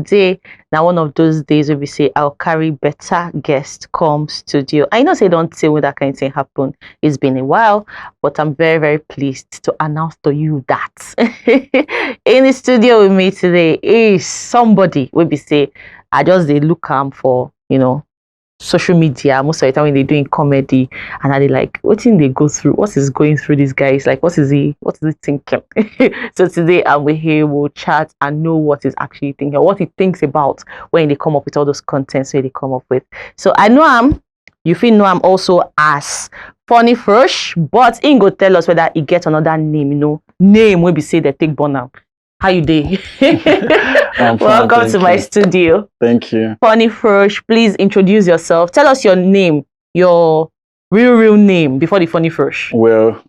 today, now one of those days where we say I'll carry better guest come studio. I know say don't say when that kind of thing happen. It's been a while, but I'm very, very pleased to announce to you that in the studio with me today is somebody we be say I just they look for, social media most of the time when they're doing comedy, and are they like what thing they go through, what is going through this guy is like, what is he thinking? So today I'm with him, we'll chat and know what he's actually thinking, or what he thinks about when they come up with all those contents where they come up with. So I know you feel know I'm also as funny Frosh, but he go tell us whether he gets another name, name will be say they take Bonham. How you doing? Welcome to my studio. Thank you. Funny Frosh, please introduce yourself. Tell us your name, your real name before the Funny Frosh. Well,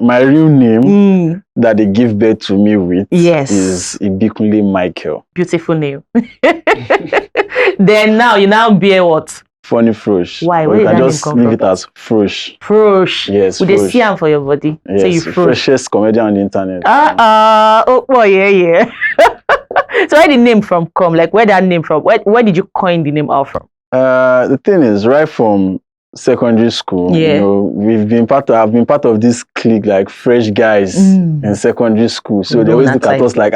my real name that they give birth to me with is Ebubae Michael. Beautiful name. Then now you bear what? Funny Frosh. Why? Where you did can that just name come leave from? it as Frosh. Frosh. Yes. Would they see him for your body? Yes. So you Frosh. Freshest comedian on the internet. Oh boy, yeah. So where the name from come? Like where that name from? Where did you coin the name out from? The thing is, right from secondary school, I've been part of this clique, like fresh guys in secondary school. So they always look at us like,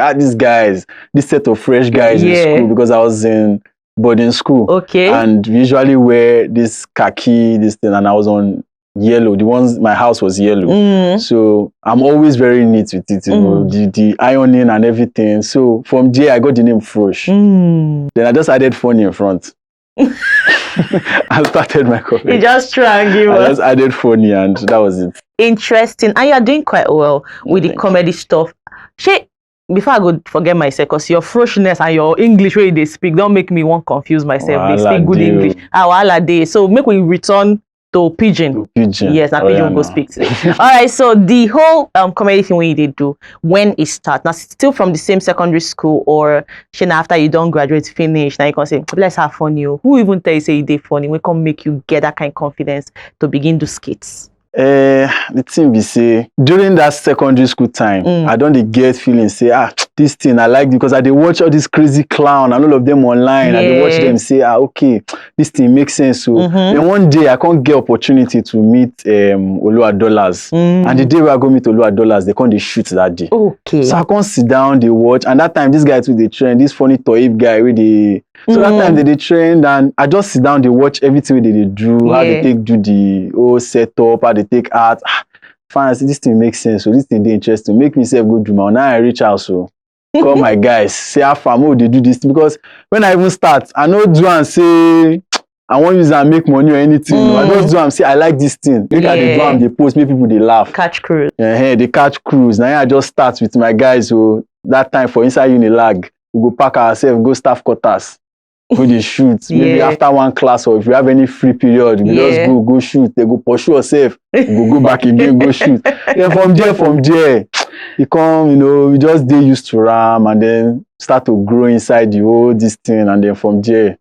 this set of fresh guys in school, because I was in boarding school. Okay. And we usually wear this khaki, this thing, and I was on yellow. My house was yellow. So I'm always very neat with it, the ironing and everything. So from there, I got the name Frosh. Then I just added funny in front. I started my comedy. You just trying to I just added funny, and that was it. Interesting. And you're doing quite well with the comedy stuff. Before I go forget myself, because your Froshness and your English way they speak don't make me want confuse myself. They speak good English. So make we return to pidgin. Yes, now pidgin will go speak today. All right, so the whole comedy thing when you did do, when it start, now still from the same secondary school, or after you don't graduate finish, now you can say let's have fun. Who even tell you say you did funny? We can make you get that kind of confidence to begin to skits. The thing we say during that secondary school time, I don't get feeling say this thing I like, because I did watch all these crazy clown and all of them online. I did watch them say okay, this thing makes sense. So then one day I can't get opportunity to meet Olua Dollars, and the day we are going to meet Olua Dollars, they can't shoot that day. Okay. So I can't sit down, they watch, and that time this guy with the trend, this funny toy guy with the. So that time they trained, and I just sit down, they watch everything they do, how they do the whole setup, how they take art. Fine, I see this thing makes sense. So this thing they interesting. Make myself go do my. Now I reach out, so call my guys, say how far more they do this, because when I even start, I know do and say I want use and make money or anything. I just do and say I like this thing. Look at the drum, they post, make people they laugh. Catch cruise. They catch cruise. Now I just start with my guys. So that time for inside Unilag, we go pack ourselves, go staff quarters. Go they shoot. Maybe after one class, or if you have any free period, we just go shoot. They go pursue yourself. Go back again, go shoot. Then from there, you come, we just get used to RAM, and then start to grow inside the whole this thing, and then from there,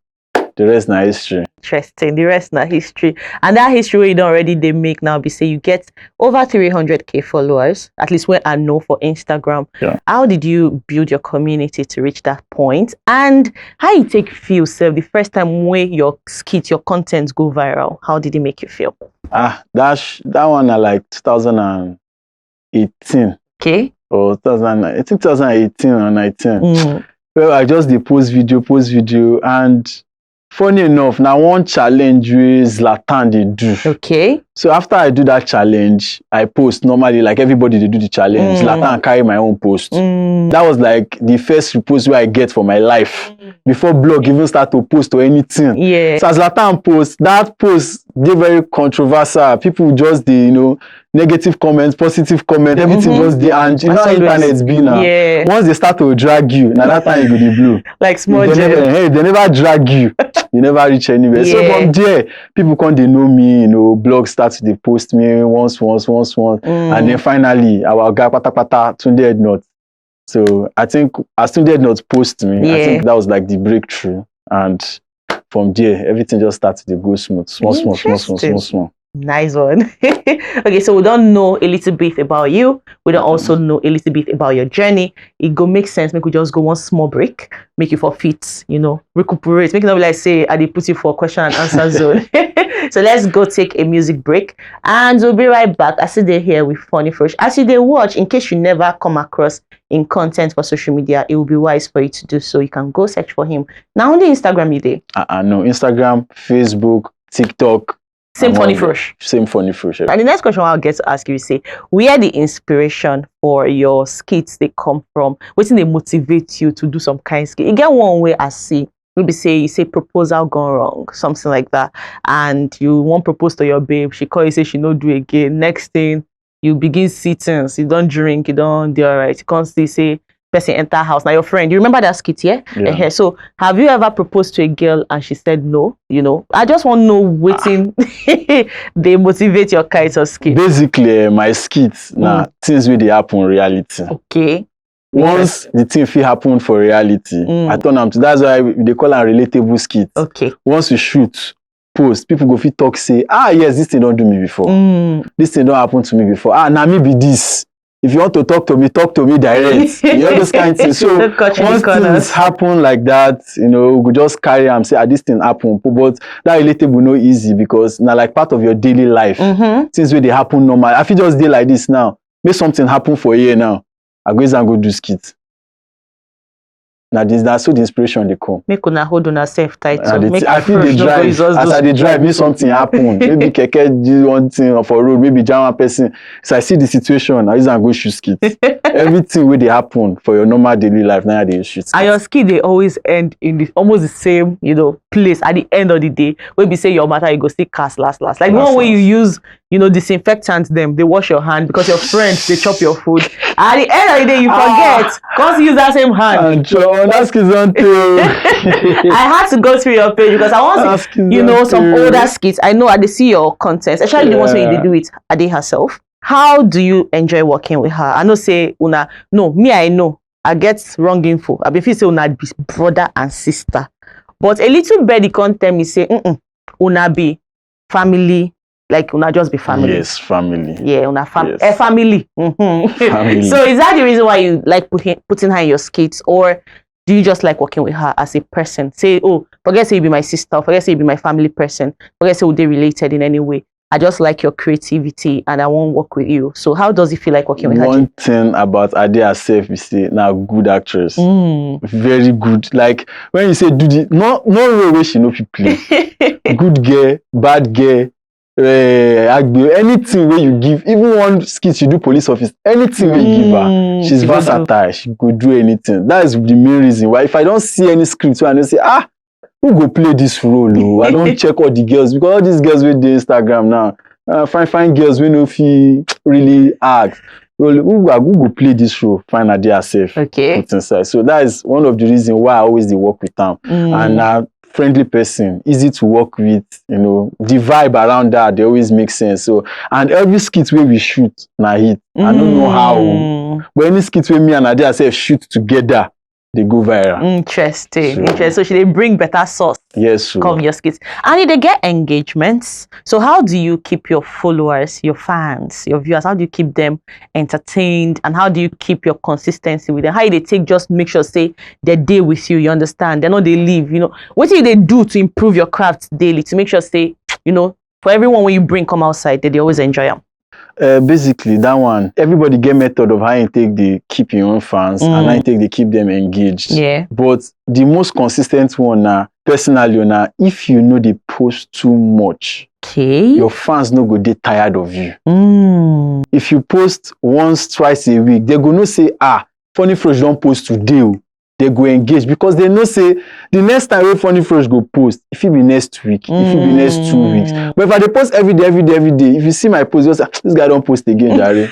the rest na history. Interesting. The rest na history. And that history where you don't already they make now be say you get over 300k followers, at least where I know for Instagram. Yeah. How did you build your community to reach that point? And how you take feel self the first time where your skit, your content go viral? How did it make you feel? That one I like 2018. Okay. Or 2018 or 19. Well, I just post video, and funny enough, now one challenge with Zlatan they do. Okay. So after I do that challenge, I post normally, like everybody they do the challenge. Zlatan carry my own post. That was like the first repost where I get for my life. Before blog even start to post or anything. Yeah. So as Zlatan post, that post they very controversial. People just negative comments, positive comments, everything just the and you know how internet's been now. Once they start to drag you, now that time you go the blue. Like small they never drag you. You never reach anywhere. So from there, people come they know me, blogs start to post me once. And then finally our guy pata Tunde not. So I think as Tunde not post me, I think that was like the breakthrough. And from there, everything just started to go smooth. Small. Nice one. Okay, so we don't know a little bit about you. We don't also know a little bit about your journey. It go make sense. Make we just go one small break. Make you forfeit, recuperate. Make it not be like say I did put you for question and answer zone. So let's go take a music break, and we'll be right back. I sit there here with Funny Frosh. As you they watch, in case you never come across in content for social media, it will be wise for you to do so. You can go search for him. Now on the Instagram you did. No, Instagram, Facebook, TikTok. Same Funny Frosh. Same Funny Frosh. And the next question I'll get to ask you is say, where the inspiration for your skits they come from? What they motivate you to do some kind of skit? You get one way I see. Maybe say you say proposal gone wrong, something like that, and you won't propose to your babe. She call you, say she no do again. Next thing you begin sittings, you don't drink, you don't do all right. You can't still say person enter house. Now your friend, you remember that skit, yeah? So have you ever proposed to a girl and she said no? I just want to know waiting they motivate your kind of skit. Basically, my skits now things where they happen in reality. Okay. Once the thing fit happen for reality, I turn them to. That's why they call them relatable skits. Okay. Once you shoot, post, people go fit talk, say, yes, this thing don't do me before. This thing don't happen to me before. Now me be this. If you want to talk to me direct. Those kind of things. So once things happen like that, we just carry and say, this thing happen. But that relatable no easy because now like part of your daily life. Things where they happen normal. I feel just day like this now. Make something happen for a year now. I go do skits. Now that's so the inspiration they come. Make una hold on self tight. I feel they drive. As I they drive, maybe something happen. Maybe keke do one thing off a road. Maybe jam one person. So I see the situation. I just go shoot skits. Everything where they happen for your normal daily life. Now they shoot skits. And your skit they always end in almost the same place at the end of the day. Where we say your matter you go still cast last. Like one way you use disinfectant them. They wash your hand because your friends they chop your food. At the end of the day you forget. Cause use that same hand. I had to go through your page because I want to see, some older skits. I know I they see your content, especially the ones where they do it Ade herself. How do you enjoy working with her? I know say una no me I know I get wrong info. I be feel say una be brother and sister, but a little birdie can't tell me say una be family. Like una just be family. Yes, family. Yeah, una family. Family. Family. So is that the reason why you like putting her in your skits, or do you just like working with her as a person? Say, forget say you be my sister, forget say you be my family person, forget say they related in any way. I just like your creativity and I won't work with you. So how does it feel like working with her? One thing about Ade herself is say now good actress. Very good. Like when you say do the no way she know people play. Good girl, bad girl. Anything where you give, even one skit you do police office, anything where you give her, she's versatile. She could do anything. That is the main reason why. If I don't see any script, so I don't say, who go play this role? I don't check all the girls because all these girls with the Instagram now, fine girls we know if he really act. Who go play this role? Find Ade herself. Okay. Put inside. So that is one of the reasons why I always work with them. And friendly person, easy to work with, the vibe around that, they always make sense. So, and every skit where we shoot, na hit. I don't know how, but any skit where me and Ade herself shoot together, they go viral. Interesting. So should they bring better sauce? Yes. Come your skits. And they get engagements. So how do you keep your followers, your fans, your viewers, how do you keep them entertained? And how do you keep your consistency with them? How do they take just make sure say they're there with you, you understand? They're not they leave, What do they do to improve your craft daily to make sure say, for everyone when you bring come outside, they always enjoy them? Basically that one, everybody get method of how you take they keep your own fans and how you take they keep them engaged. Yeah. But the most consistent one now, personally now, if you know they post too much, your fans no go they tired of you. If you post once, twice a week, they go no say, Funny Frosh don't post today. They go engage because they know say the next time when Funny Frosh go post, if it be next week, if it be next 2 weeks. But if I post every day, if you see my post, you say, this guy don't post again, Jare.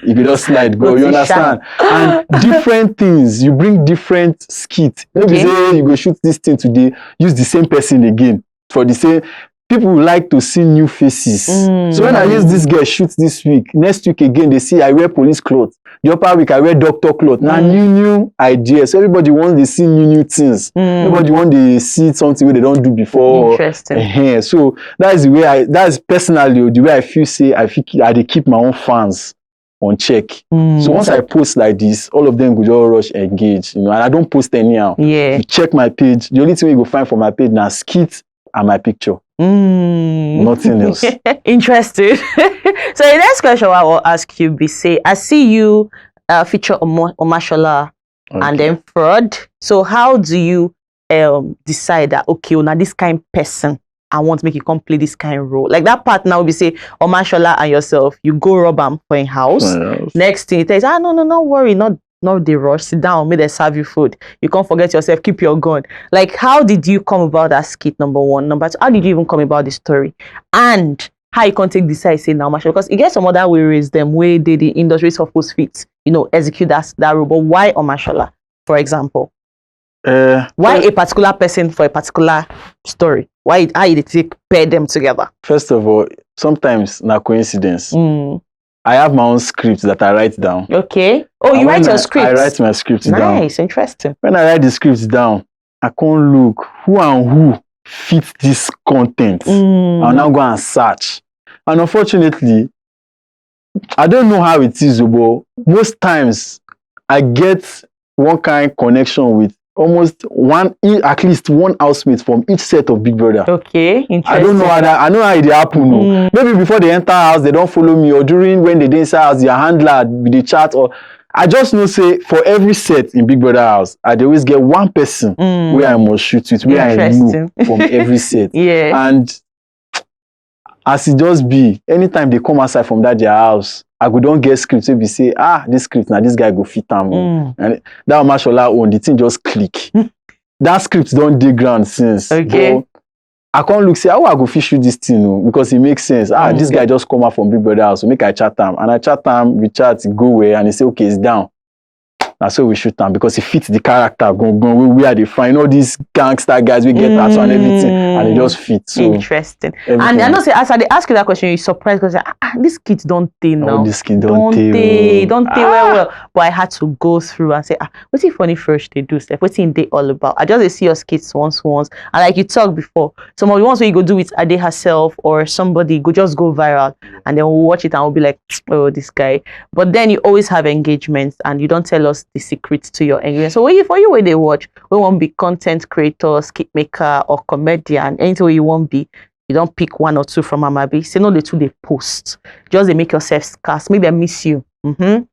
If you just slide, go, you understand? And different things, you bring different skits. Maybe say you go shoot this thing today, use the same person again for the same. People like to see new faces. So when I use this girl shoot this week, next week again, they see I wear police clothes. The upper week I wear doctor cloth. Now new ideas. So everybody wants to see new things. Nobody wants to see something where they don't do before. Interesting. So that's the way that's personally the way I feel say I dey keep my own fans on check. So once I post like this, all of them go just rush engage, and I don't post anyhow. Yeah. You check my page, the only thing you go find for my page now skits and my picture. Nothing else. Interesting. So the next question I will ask you be say, I see you feature Omashola and then Fraud. So how do you decide that okay, now this kind of person I want to make you come play this kind of role? Like that partner will be say Omashola and yourself, you go rob them for a house. Next thing it says, no worry, not the rush, sit down, may they serve you food. You can't forget yourself, keep your gun. Like how did you come about that skit, number one? Number two, how did you even come about the story? And how you can take decide say now Omashola? Because it gets some other ways them way the industry supposed fit, execute that role. But why Omashola, for example? Why a particular person for a particular story? Why how you take pair them together? First of all, sometimes na coincidence. I have my own scripts that I write down. Okay. Oh, you write your scripts? I write my scripts down. Nice, interesting. When I write the scripts down, I can't look who and who fit this content. I'll now go and search. And unfortunately, I don't know how it is, but most times I get one kind of connection with almost at least one housemate from each set of Big Brother. Okay, interesting. I don't know how that, I know how it happen. Maybe before they enter house, they don't follow me, or during when they dey inside house, their handler with the chat, or I just know say for every set in Big Brother house, I dey always get one person where I must shoot with, where I know from every set. Yeah. And as it just be, anytime they come outside from their house, I go don't get scripts wey be say, this script now this guy go fit am. And that Omashola own, the thing just click. That script don't dig ground since. Okay. But I can't look say how I go fit shoot this thing because it makes sense. This guy just come out from Big Brother house, so make I chat him. And I chat him, we chat, go away, and he say, okay, it's down. That's so we shoot him because it fits the character. We are the find all these gangster guys, we get that and everything, and it just fits. So interesting. And I know say as I ask you that question, you're surprised because this kid don't take now. This kid don't take well. But I had to go through and say, what's it funny first they do stuff? What's it they all about? I just see your skits once, and like you talked before, some of the ones where you go do it Ade herself or somebody go just go viral, and then we'll watch it and we'll be like, oh, this guy. But then you always have engagements, and you don't tell us the secrets to your engagement. So for you when they watch, we won't be content creator, skit maker, or comedian, anything you won't be. You don't pick one or two from Amabi. Say no, the two they post. Just they make yourself scarce. Make them miss you. Then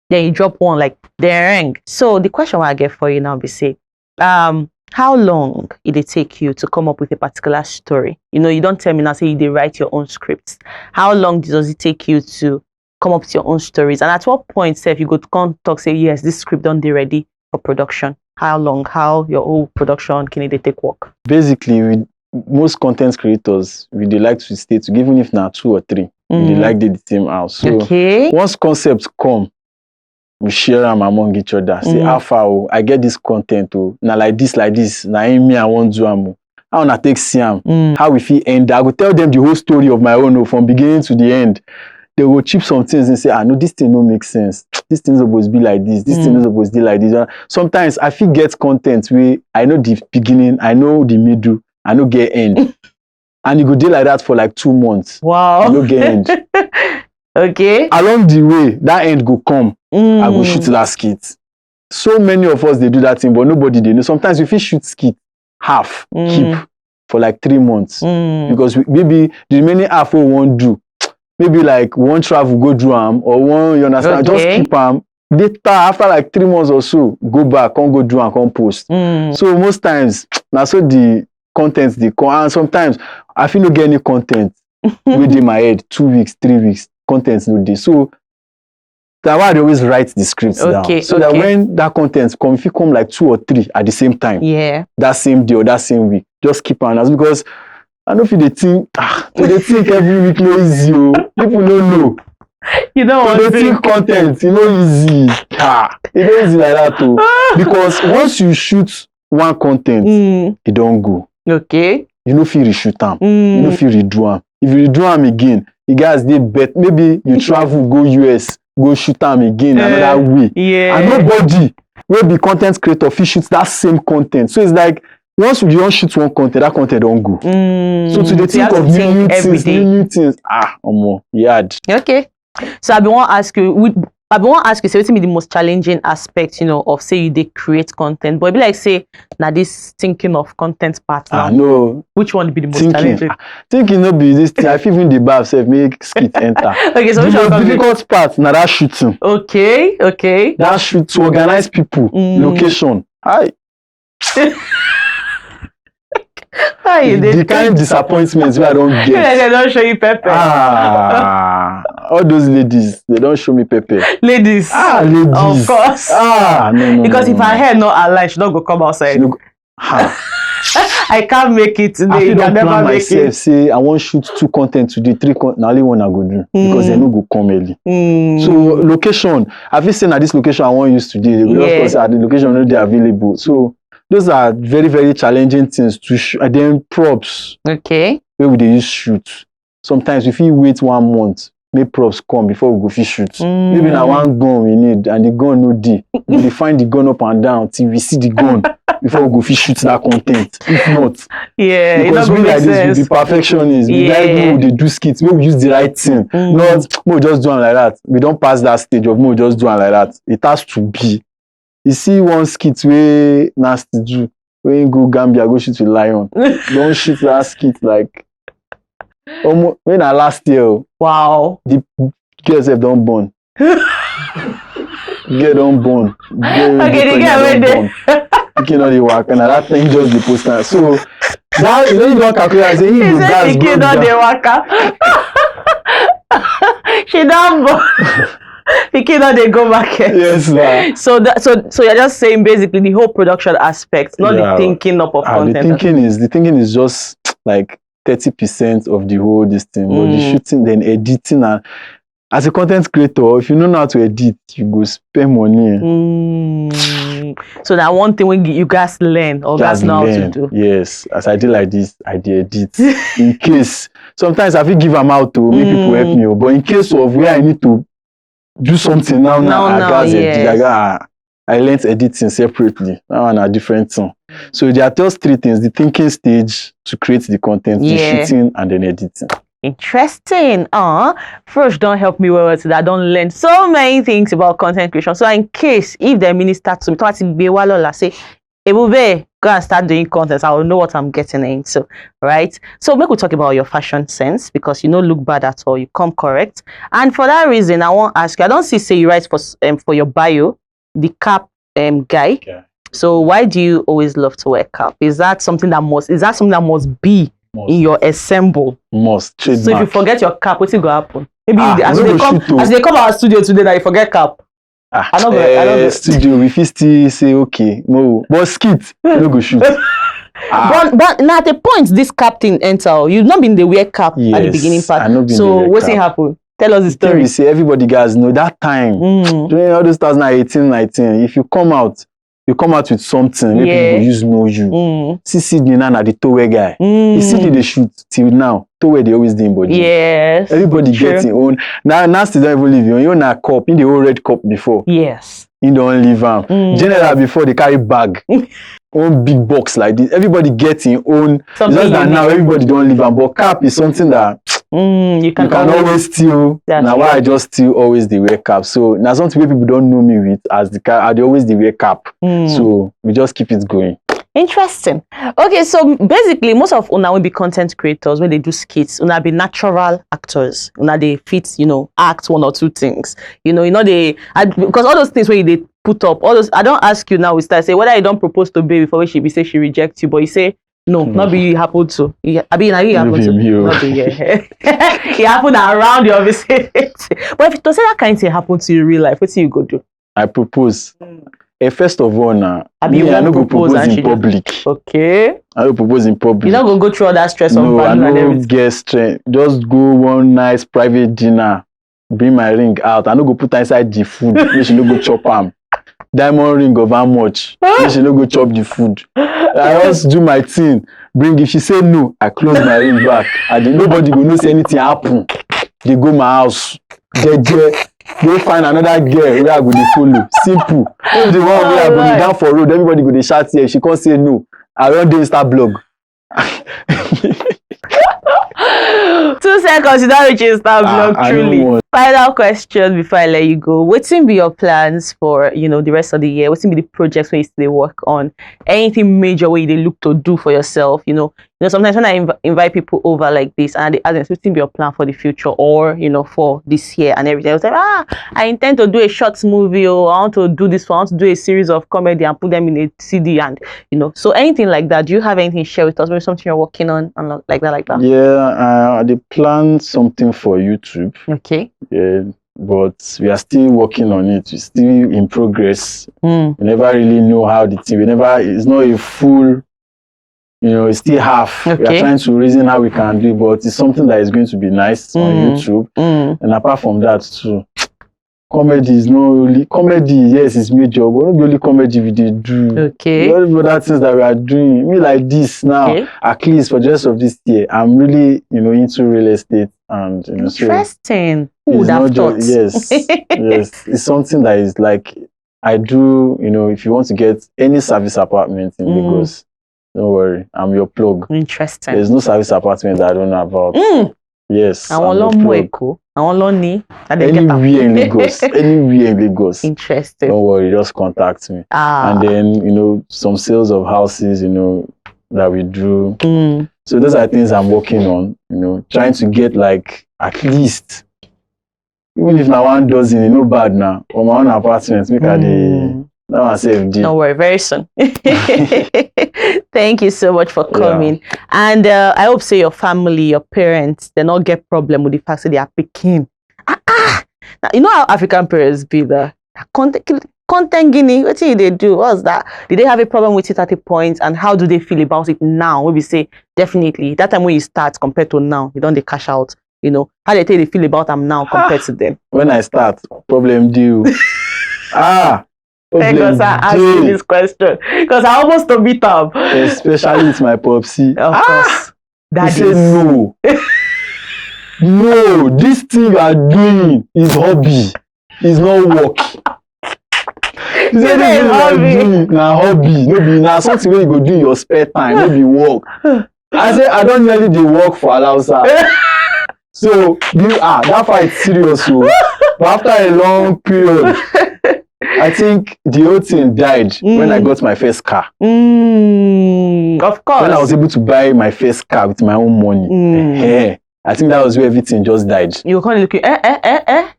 you drop one like the ring. So the question I get for you now be say, how long did it take you to come up with a particular story? You don't tell me now. Say you they write your own scripts. How long does it take you to come up with your own stories? And at what point, say, if you go to come talk, say, yes, this script done be ready for production? How long? How your whole production can they take work? Basically, with most content creators, they like to stay together, even if not 2 or 3. They like the same house. So once concepts come, we share them among each other. Say, Alpha, I get this content. Now like this. Now me, I want to do. How I take Siam? How we feel end? I will tell them the whole story of my own from beginning to the end. They will chip some things and say, no, this thing don't make sense. This thing is supposed to be like this. This thing is supposed to be like this. Sometimes I feel get content where I know the beginning, I know the middle, I know get end. And you go deal like that for like 2 months. Wow. You know get end. Okay. Along the way, that end go come. I go shoot that skit. So many of us, they do that thing, but nobody they know. Sometimes we feel shoot skit half, keep for like 3 months. Because maybe the remaining half we won't do. Maybe like one travel go do or one, you understand, just keep later after like 3 months or so, go back, come go do and come post. So most times, now so the content they come, and sometimes I feel no get any content within my head, 2 weeks, 3 weeks, contents no day. So that's why I always write the scripts down. So that when that content come, if you come like 2 or 3 at the same time, that same day or that same week, just keep on us because I know if they think, they think every week no easy. People don't know. You don't want to think content, easy. It don't easy like that too. Because once you shoot one content, it don't go. Okay. You know if you reshoot them, you know if you redo them. If you redo them again, you guys they bet maybe you travel go US, go shoot am again another way. Yeah. And nobody will be content creator fit shoot that same content. So it's like once you don't shoot one content, that content don't go. So to the think of new things, yard. Okay. So I want to ask you, say, what be the most challenging aspect, of say you dey create content, but it be like say now this thinking of content part now. No. Which one would be the most challenging? Thinking no be this thing. I feel even the bar self make skit enter. Okay, so the most difficult part now that shooting. Okay. That shoot to organize people, location. The kind of disappointments where I don't get. They don't show you pepper. All those ladies, they don't show me pepper. Ladies. Ladies. Of course. No. Because if her hair not aligned, she not go come outside. I can't make it today. I don't plan myself. Say I want shoot 2 content today, 3 content. Now only one I go do because they no go come early. So location, I feel saying at this location I want use today. Because at the location not available. So those are very, very challenging things to shoot. And then props. Okay. Where would they use shoot? Sometimes if you wait 1 month, make props come before we go fish shoot. Maybe now one gun we need and the gun no dey. We find the gun up and down till we see the gun before we go fish shoot that content. If not, because we like this, we be perfectionists. We like when they do skits, we use the right thing. Not we just do it like that. We don't pass that stage of we just do it like that. It has to be. You see one skit where nasty do when you go Gambia go shoot with lion. Don't shoot that skit like almost when I last year. Wow. The girls have done born. Get on born. Okay, the girl went there. You know the work and that thing just the poster. So that you don't calculate. Say he said the kid on the worker. She done born. The kid on they go back. Yes, ma'am. So you're just saying basically the whole production aspect, not the thinking up of content. The thinking is just like 30% of the whole this thing. But the shooting, then editing, and as a content creator, if you know how to edit, you go spend money. So that one thing when you guys learn or guys know how to do. Yes, as I did like this, I did edit. In case sometimes I will give them out to make people help me, but in case of where I need to do something now I learned editing separately. Now on a different thing. So there are just 3 things: the thinking stage to create the content, the shooting, and then editing. Interesting. Frosh don't help me well today. I don't learn so many things about content creation. So in case if the minister to me, say, Ebubae, go and start doing content, I will know what I'm getting into, right? So we could talk about your fashion sense because you don't look bad at all. You come correct. And for that reason, I want to ask you, I don't see you write for your bio, the cap guy. Okay. So why do you always love to wear cap? Is that something that must be in your ensemble? Must. So if you forget your cap, what's going to happen? Maybe as they come our studio today that you forget cap. I don't studio we still say okay, no, but skit no go shoot. But now at the point this captain enter, you've not been the wear cap at the beginning part. So what's it happen? Tell us the story. We say everybody guys know that time during all those 2018-19. If you come out with something, maybe people use know you. See Sydney now the tower guy. You see they shoot till now. Tower they always doing body. Yes. Everybody gets their own. Now still don't even leave you. You own a cup in the old red cup before. Yes. You don't leave them. General before they carry bag. Own big box like this. Everybody gets in own. It's just that now everybody don't leave them. But cap is something that you can always steal. Now why I just still always the wear cap. So now something people don't know me with as the car. They always the wear cap. So we just keep it going. Interesting. Okay, so basically most of una will be content creators when they do skits. Una be natural actors. Una they fit, act 1 or 2 things. Because all those things where they put up, all those I don't ask you now, we start say whether you don't propose to baby before she say she rejects you, but you say no, not be happen to. I mean, you happen to. Not be, it happened around your vicinity. But if it doesn't that kind of thing happen to you in real life, what do you go do? I propose. First of all, now, I don't go propose in public. Okay. I don't propose in public. You're not going to go through all that stress of I don't get stress. Just go one nice private dinner, bring my ring out. I don't go put inside the food. Make she no go chop am. Diamond ring of how much? Make she no go chop the food. I just do my thing. Bring if she say no, I close my ring back. And then nobody go know say anything happen. They go my house. Go find another girl where I go dey follow. Simple. If the one where I go dey down for road, everybody go dey shout here. She can't say no. I run the Insta blog. 2 seconds, you don't reach Insta blog, truly. Final question before I let you go. What's be your plans for, the rest of the year? What's be the projects where you still work on? Anything major where you look to do for yourself? Sometimes when I invite people over like this and they ask them, what's be your plan for the future or, for this year and everything? I was like, I intend to do a short movie, or I want to do this, I want to do a series of comedy and put them in a CD, and, so anything like that. Do you have anything to share with us? Maybe something you're working on and like that? Yeah, they plan something for YouTube. Okay. Yeah, but we are still working on it. We're still in progress. We never really know how it's not a full, it's still half. Okay. We are trying to reason how we can do it, but it's something that is going to be nice on YouTube. And apart from that too, comedy is not only comedy, yes, it's major, but not only comedy we did do. Okay. All the other things that we are doing, me like this now, at least for the rest of this year, I'm really, into real estate and interesting. So who would have thought? Yes, yes, it's something that is like I do. If you want to get any service apartment in Lagos, don't worry, I'm your plug. Interesting. There's no service apartment that I don't know about. Yes. Anywhere in Lagos. Anywhere in Lagos. Interesting. Don't worry, just contact me. And then, some sales of houses, that we do. So those are things I'm working on, trying to get like at least, even if now 1 dozen, no bad now, or my own apartment, make don't worry, very soon. Thank you so much for coming. Yeah. And I hope say your family, your parents, they not get problem with the fact that they are picking. Now, you know how African parents be the content guinea. What did they do? What's that? Did they have a problem with it at a point? And how do they feel about it now? When we say definitely that time when you start compared to now, you don't they cash out. How they tell they feel about them now compared to them. When I start, problem due. Because I asked you this question. Because I almost to beat up. Especially with my popsy. Of course. He said no. No, this thing you are doing is hobby. It's not work. He said this thing you are doing na hobby. No be na something wey you go do in your spare time. No be work. I said I don't really dey work for Alausa. So that fight serious. So but after a long period, I think the whole thing died when I got my first car. Of course. When I was able to buy my first car with my own money. I think that was where everything just died. You were kind of looking, That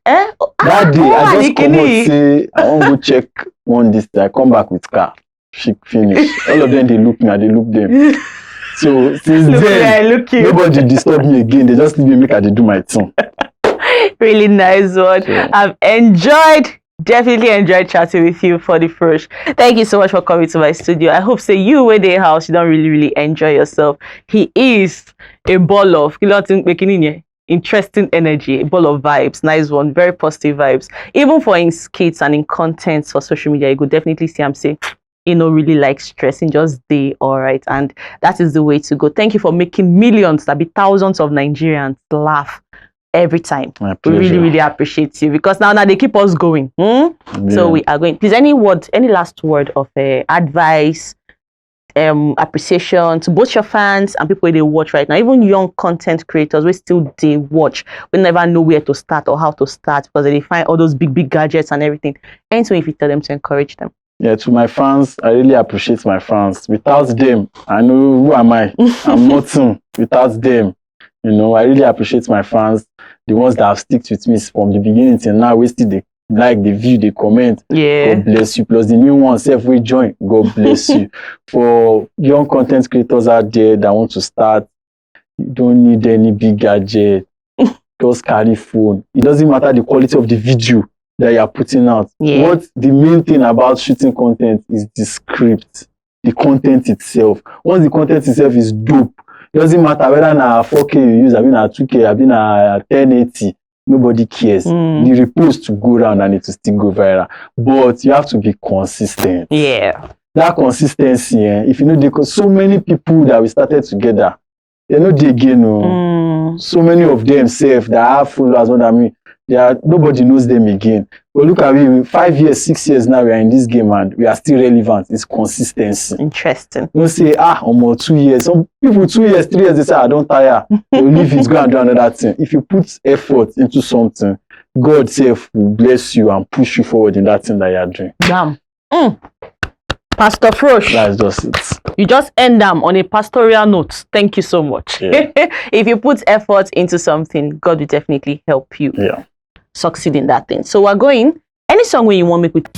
day, I just come out say, I want to go check one this day. I come back with car. She finish. All of them, they look me and they look them. So since then, nobody disturb me again. They just leave me make I do my thing. Really nice one. So, I've definitely enjoyed chatting with you for the Frosh. Thank you so much for coming to my studio. I hope you were the house, you don't really enjoy yourself. He is a ball of interesting energy, a ball of vibes. Nice one, very positive vibes. Even for in skits and in content for social media, you could definitely see him say, really like stressing, just day, all right. And that is the way to go. Thank you for making millions, that be thousands of Nigerians laugh every time. We really appreciate you, because now they keep us going. So we are going. Please, any last word of advice, appreciation to both your fans and people they watch right now, even young content creators we still they watch, we never know where to start or how to start because they find all those big gadgets and everything. Anything if you tell them to encourage them. Yeah, to my fans, I really appreciate my fans. Without them, I know who am I? I'm nothing without them. I really appreciate my fans, the ones that have stuck with me from the beginning till now. We still they like, the view, they comment. Yeah. God bless you. Plus the new ones, if we join, God bless you. For young content creators out there that want to start, you don't need any big gadget. Just carry phone. It doesn't matter the quality of the video that you are putting out. Yeah. What the main thing about shooting content is the script, the content itself. Once the content itself is dope, it doesn't matter whether na 4K you use, I mean na 2K, I mean na 1080. Nobody cares. The repost to go around and it will still go viral. But you have to be consistent. Yeah. That consistency, if you know, so many people that we started together, they know they again. So many of them self that have followers under me, nobody knows them again. But look at me, 5 years, 6 years now, we are in this game and we are still relevant. It's consistency. Interesting. Don't say, or 2 years. Some people 2 years, 3 years, they say, I don't tire. You leave it, go and do another thing. If you put effort into something, God self will bless you and push you forward in that thing that you are doing. Damn. Pastor Frosh. That's just it. You just end them on a pastoral note. Thank you so much. Yeah. If you put effort into something, God will definitely help you succeed in that thing. So we're going. Any song where you want me with